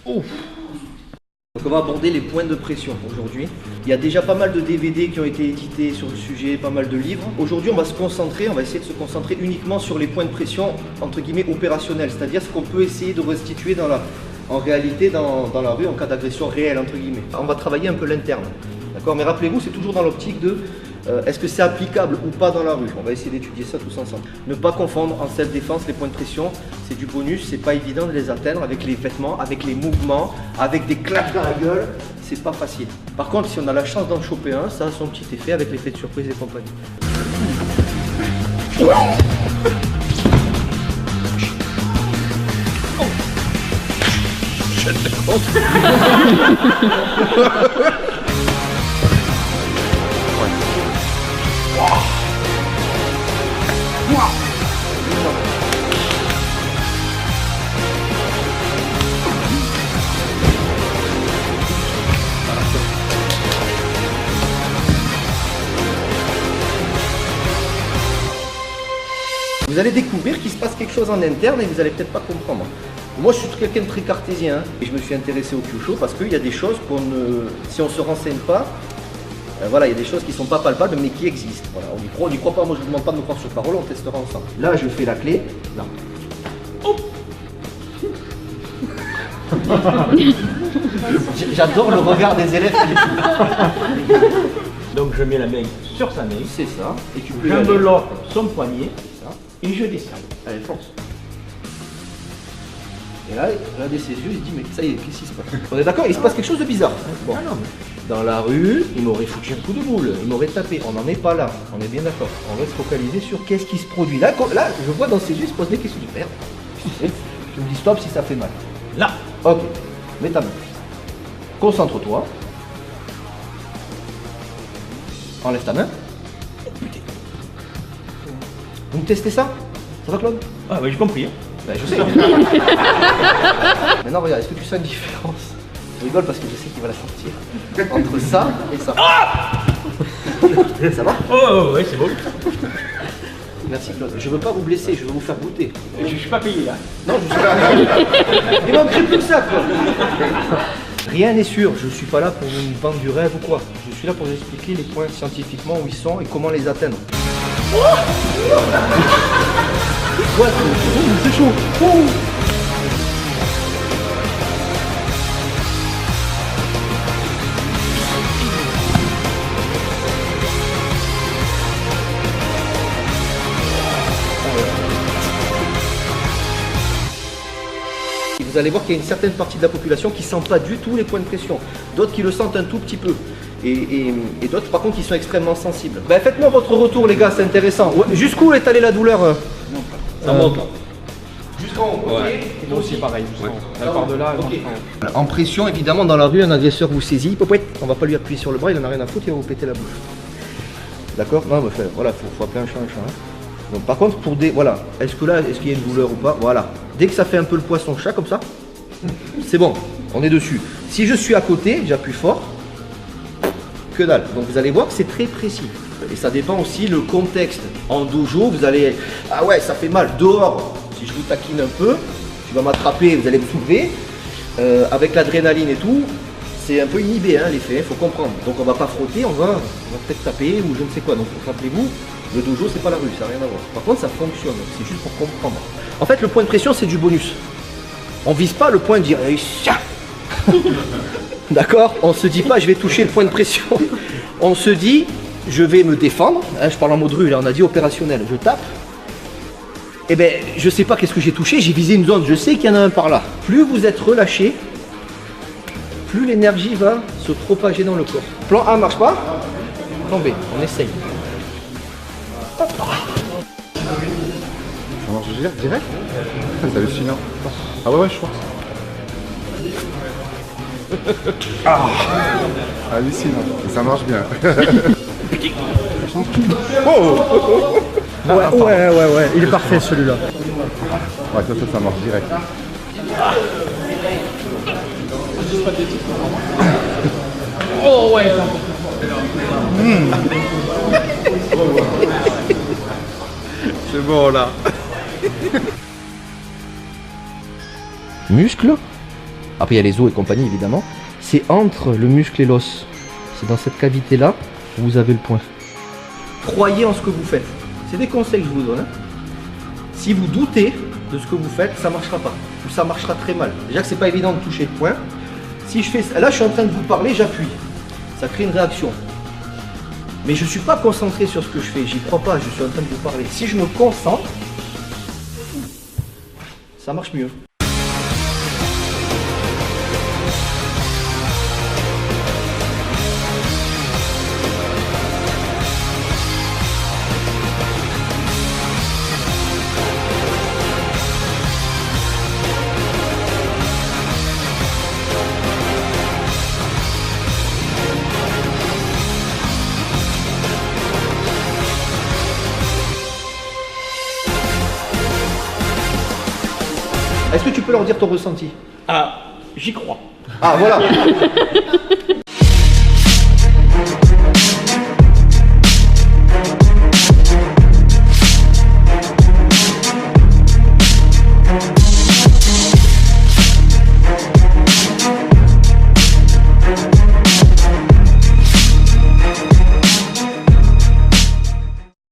Donc on va aborder les points de pression aujourd'hui. Il y a déjà pas mal de DVD qui ont été édités sur le sujet, pas mal de livres. Aujourd'hui on va essayer de se concentrer uniquement sur les points de pression entre guillemets opérationnels, c'est-à-dire ce qu'on peut essayer de restituer en réalité dans la rue en cas d'agression réelle entre guillemets. On va travailler un peu l'interne, d'accord? Mais rappelez-vous, c'est toujours dans l'optique de est-ce que c'est applicable ou pas dans la rue? On va essayer d'étudier ça tous ensemble. Ne pas confondre en self-défense les points de pression, c'est du bonus, c'est pas évident de les atteindre avec les vêtements, avec les mouvements, avec des claques dans la gueule, c'est pas facile. Par contre, si on a la chance d'en choper un, ça a son petit effet avec l'effet de surprise et compagnie. Je te compte. Vous allez découvrir qu'il se passe quelque chose en interne et vous allez peut-être pas comprendre. Moi je suis quelqu'un de très cartésien et je me suis intéressé au Kyushu parce qu'il y a des choses si on ne se renseigne pas, voilà, il y a des choses qui ne sont pas palpables mais qui existent. Voilà, on n'y croit pas, moi je ne vous demande pas de me croire sur parole, on testera ensemble. Là je fais la clé, là. Oh. J'adore le regard des élèves. Donc je mets la main sur sa main, C'est ça. Et tu peux j'enveloppe son poignet ça. et je descends. Allez, force. Et là, regardez ses yeux, il dit mais ça y est, qu'est-ce qui se passe? On est d'accord, il se passe quelque chose de bizarre. Bon. Ah non, mais... Dans la rue, il m'aurait foutu un coup de boule, il m'aurait tapé. On n'en est pas là, on est bien d'accord. On va se focaliser sur qu'est-ce qui se produit. Là, je vois dans ses yeux, il se pose des questions. Merde. Je me dis stop si ça fait mal. Là. Ok, mets ta main. Concentre-toi. Enlève ta main. Oh putain. Vous me testez ça? Ça va, Claude? Ah oui, j'ai compris. Ben, je sais. Maintenant, regarde, est-ce que tu sens une différence? Je rigole parce que je sais qu'il va la sortir. Entre ça et ça. Ça va? Oh ouais, c'est bon. Merci, Claude. Je veux pas vous blesser, je veux vous faire goûter. Je suis pas payé là. Non, je suis pas. Il manquerait plus que ça, quoi. Rien n'est sûr, je suis pas là pour vous vendre du rêve ou quoi. Je suis là pour vous expliquer les points scientifiquement où ils sont et comment les atteindre. Ouais, c'est chaud. Vous allez voir qu'il y a une certaine partie de la population qui ne sent pas du tout les points de pression. D'autres qui le sentent un tout petit peu. Et d'autres par contre qui sont extrêmement sensibles. Ben, faites-moi votre retour les gars, c'est intéressant. Ouais, jusqu'où est allée la douleur? Ça monte. Jusqu'en haut. Ouais. Moi aussi pareil, elle part de là, okay. En pression, évidemment, dans la rue, un agresseur vous saisit, on va pas lui appuyer sur le bras, il en a rien à foutre, il va vous péter la bouche. D'accord? Non, mais voilà, faut appeler un chat un chat. Hein. Donc, par contre, voilà, est-ce qu'il y a une douleur ou pas? Voilà. Dès que ça fait un peu le poisson chat comme ça, c'est bon, on est dessus. Si je suis à côté, j'appuie fort, que dalle. Donc vous allez voir que c'est très précis. Et ça dépend aussi le contexte. En dojo, vous allez, ah ouais, ça fait mal. Dehors, si je vous taquine un peu, tu vas m'attraper, vous allez me soulever. Avec l'adrénaline et tout, c'est un peu inhibé hein, l'effet, il faut comprendre. Donc on va pas frotter, on va peut-être taper ou je ne sais quoi. Donc rappelez-vous, le dojo c'est pas la rue, ça n'a rien à voir. Par contre ça fonctionne, c'est juste pour comprendre. En fait le point de pression c'est du bonus. On vise pas le point de dire d'accord? On se dit pas je vais toucher le point de pression. On se dit je vais me défendre. Hein, je parle en mode rue, là on a dit opérationnel, je tape. Eh ben je sais pas qu'est-ce que j'ai touché, j'ai visé une zone, je sais qu'il y en a un par là. Plus vous êtes relâché, plus l'énergie va se propager dans le corps. Plan A marche pas? Plan B, on essaye. Ça marche direct? C'est hallucinant. Ah ouais, je crois. Ah, hallucinant. Et ça marche bien. Oh ouais, il est parfait celui-là. Ouais, ça marche direct. Oh ouais. C'est bon là. Muscle, après il y a les os et compagnie évidemment, c'est entre le muscle et l'os. C'est dans cette cavité-là que vous avez le point. Croyez en ce que vous faites. C'est des conseils que je vous donne. Hein. Si vous doutez de ce que vous faites, ça ne marchera pas. Ou ça marchera très mal. Déjà que c'est pas évident de toucher le point. Si je fais ça, là je suis en train de vous parler, j'appuie. Ça crée une réaction. Mais je ne suis pas concentré sur ce que je fais, j'y crois pas, je suis en train de vous parler. Si je me concentre, ça marche mieux. Est-ce que tu peux leur dire ton ressenti? Ah, j'y crois. Ah voilà.